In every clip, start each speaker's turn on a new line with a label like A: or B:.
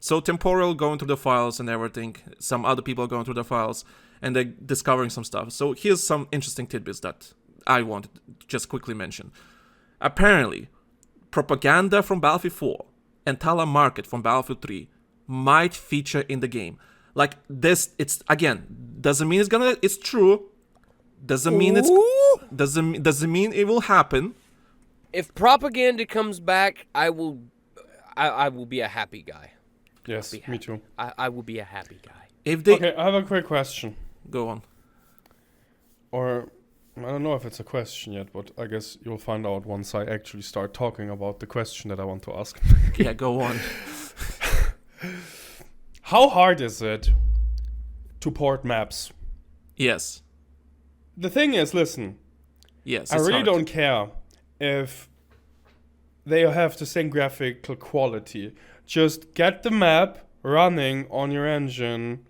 A: So Temporal going through the files and everything. Some other people are going through the files and they're discovering some stuff. So here's some interesting tidbits that I wanted to just quickly mention. Apparently, propaganda from Battlefield 4 and telemarket from Battlefield 3 might feature in the game. Like this, it's again doesn't mean it's true. Doesn't mean doesn't mean it will happen.
B: If propaganda comes back, I will be a happy guy.
C: Yes, me too.
B: I will be a happy guy.
C: Okay, I have a quick question.
A: Go on.
C: Or I don't know if it's a question yet, but I guess you'll find out once I actually start talking about the question that I want to ask.
A: Yeah, go on.
C: How hard is it to port maps?
A: Yes.
C: The thing is, listen.
A: Yes,
C: I really don't care if they have the same graphical quality. Just get the map running on your engine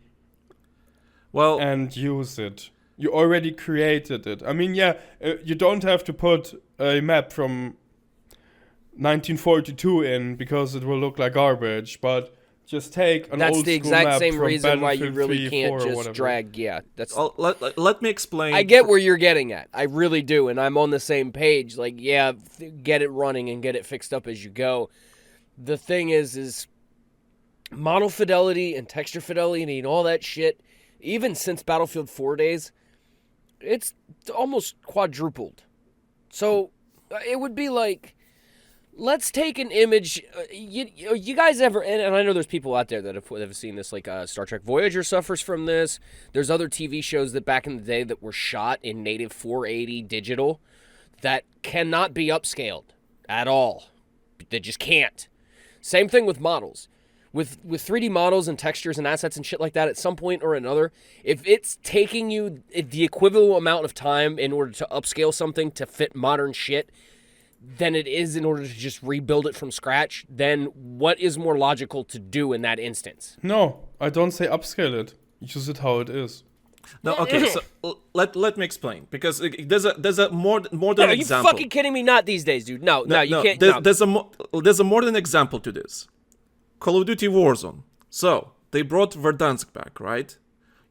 C: and use it. You already created it. I mean, you don't have to put a map from 1942 in because it will look like garbage, but just take an old school map.
B: That's the exact same
C: from
B: reason why you really
C: 3,
B: can't
C: 4,
B: just drag. Yeah, that's.
A: Let me explain.
B: I get where you're getting at. I really do, and I'm on the same page. Like, yeah, get it running and get it fixed up as you go. The thing is model fidelity and texture fidelity and all that shit. Even since Battlefield 4 days, it's almost quadrupled. So it would be like, let's take an image. You guys ever, and I know there's people out there that have seen this, like Star Trek Voyager suffers from this. There's other TV shows that back in the day that were shot in native 480 digital that cannot be upscaled at all. They just can't. Same thing with models. With 3D models and textures and assets and shit like that, at some point or another, if it's taking you the equivalent amount of time in order to upscale something to fit modern shit than it is in order to just rebuild it from scratch, then what is more logical to do in that instance?
C: No, I don't say upscale it. Use it how it is.
A: No, okay, so let me explain, because there's a more than an example.
B: Are you fucking kidding me? Not these days, dude. No, you can't.
A: There's a more than example to this. Call of Duty Warzone. So, they brought Verdansk back, right?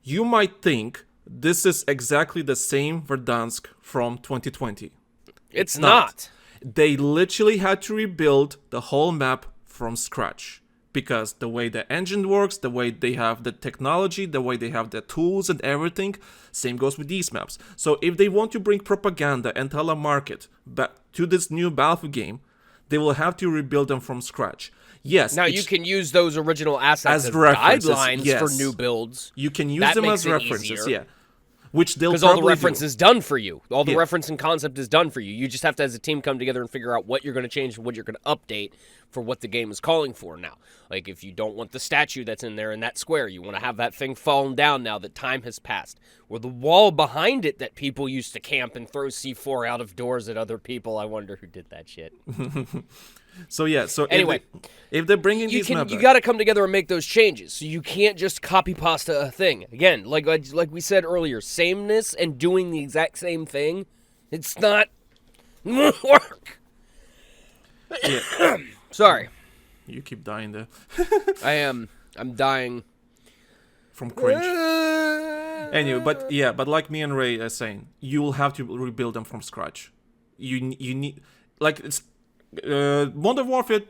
A: You might think this is exactly the same Verdansk from 2020.
B: It's not.
A: They literally had to rebuild the whole map from scratch. Because the way the engine works, the way they have the technology, the way they have the tools and everything, same goes with these maps. So if they want to bring propaganda and telemarket back to this new Battlefield game, they will have to rebuild them from scratch. Yes.
B: Now, you can use those original assets as guidelines for new builds.
A: You can use them as references, yeah. Which they'll
B: because all the reference is done for you. All the reference and concept is done for you. You just have to, as a team, come together and figure out what you're going to change and what you're going to update for what the game is calling for now. Like, if you don't want the statue that's in there in that square, you want to have that thing fallen down now that time has passed. Or the wall behind it that people used to camp and throw C4 out of doors at other people. I wonder who did that shit.
A: So
B: anyway,
A: if they're bringing these maps,
B: you got to come together and make those changes. So you can't just copy pasta a thing. Again, like we said earlier, sameness and doing the exact same thing, it's not work.
A: Yeah.
B: Sorry.
A: You keep dying there.
B: I am. I'm dying
A: from cringe. Anyway, but like me and Ray are saying, you will have to rebuild them from scratch. You need, like, it's Modern Warfare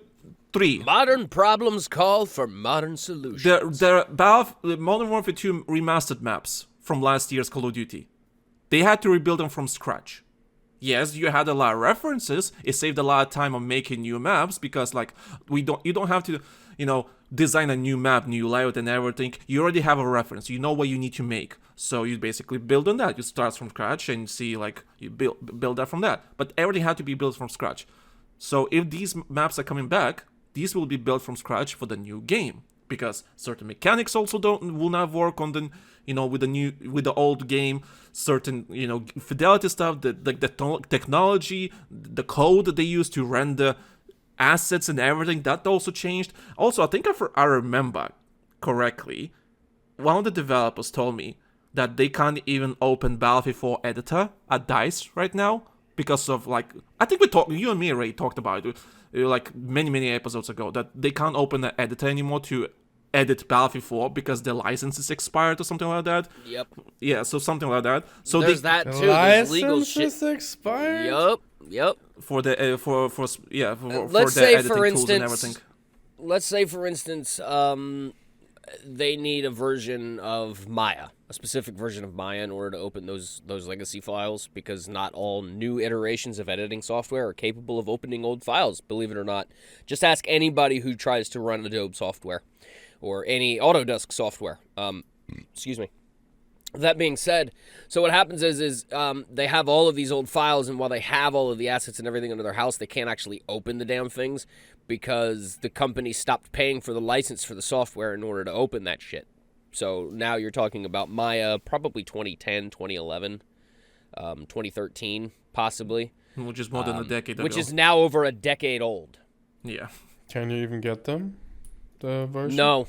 A: 3.
B: Modern problems call for modern solutions.
A: The Modern Warfare 2 remastered maps from last year's Call of Duty. They had to rebuild them from scratch. Yes, you had a lot of references. It saved a lot of time on making new maps because, like, you don't have to, design a new map, new layout and everything. You already have a reference. You know what you need to make. So you basically build on that. You start from scratch and see, like, you build that from that. But everything had to be built from scratch. So if these maps are coming back, these will be built from scratch for the new game, because certain mechanics also will not work on the with the old game. Certain fidelity stuff, the technology, the code that they use to render assets and everything, that also changed. Also, I think I remember correctly, one of the developers told me that they can't even open Battlefield 4 editor at DICE right now. Because of, like, I think you and me, Ray, talked about it, like, many episodes ago, that they can't open the editor anymore to edit Battlefield 4 because the license is expired or something like that.
B: Yep.
A: Yeah, so something like that. So
B: there's that
C: The
B: too. There's legal
C: license
B: shit.
C: is expired.
B: Yep.
A: for the for
B: Let's
A: the
B: say,
A: editing
B: for
A: tools and everything.
B: instance, let's say, for instance, they need a version of Maya, a specific version of Maya, in order to open those legacy files, because not all new iterations of editing software are capable of opening old files, believe it or not. Just ask anybody who tries to run Adobe software or any Autodesk software. Excuse me. That being said, so what happens is they have all of these old files, and while they have all of the assets and everything under their house, they can't actually open the damn things because the company stopped paying for the license for the software in order to open that shit. So now you're talking about Maya, probably 2010, 2011, 2013, possibly.
A: Which is more than a decade ago.
B: Which is now over a decade old.
A: Yeah.
C: Can you even get them? The version?
B: No.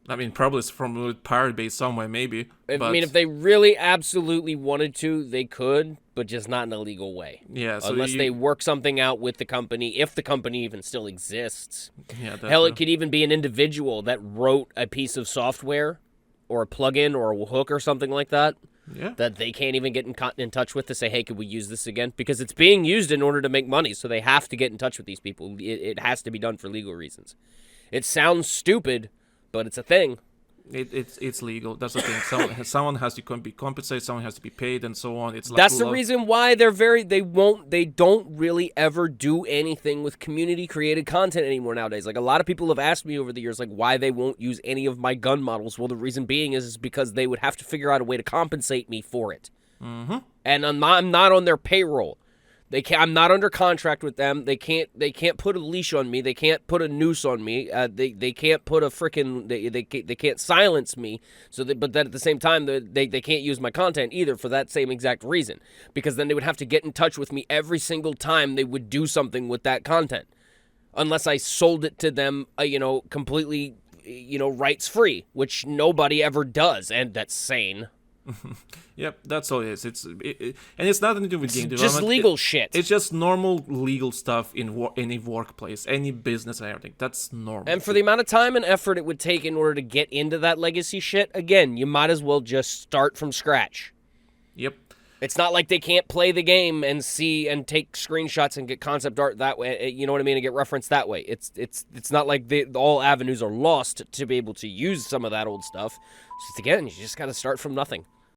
A: I mean, probably it's from a Pirate Bay somewhere, maybe.
B: I mean, if they really absolutely wanted to, they could, but just not in a legal way.
A: Yeah, so
B: unless they work something out with the company, if the company even still exists.
A: Yeah,
B: Hell, it could even be an individual that wrote a piece of software or a plugin or a hook or something like that.
A: Yeah.
B: That they can't even get in touch with to say, hey, could we use this again? Because it's being used in order to make money, so they have to get in touch with these people. It has to be done for legal reasons. It sounds stupid, but it's a thing.
A: It's legal. That's the thing. Someone has to be compensated. Someone has to be paid, and so on. It's like
B: that's the reason why they don't really ever do anything with community created content anymore nowadays. Like, a lot of people have asked me over the years, like, why they won't use any of my gun models. Well, the reason being is because they would have to figure out a way to compensate me for it.
A: Mm-hmm.
B: And I'm not on their payroll. I'm not under contract with them. They can't put a leash on me. They can't put a noose on me. They can't put a freaking they can't silence me. But then at the same time they can't use my content either for that same exact reason, because then they would have to get in touch with me every single time they would do something with that content, unless I sold it to them, completely, rights free, which nobody ever does, and that's sane.
A: Yep, that's all it is. And it's nothing to do with game development.
B: Just legal shit.
A: It's just normal legal stuff in any workplace, any business, and everything. That's normal.
B: And for the amount of time and effort it would take in order to get into that legacy shit, again, you might as well just start from scratch.
A: Yep.
B: It's not like they can't play the game and see and take screenshots and get concept art that way. You know what I mean? And get reference that way. It's not like all avenues are lost to be able to use some of that old stuff. It's just, again, you just got to start from nothing.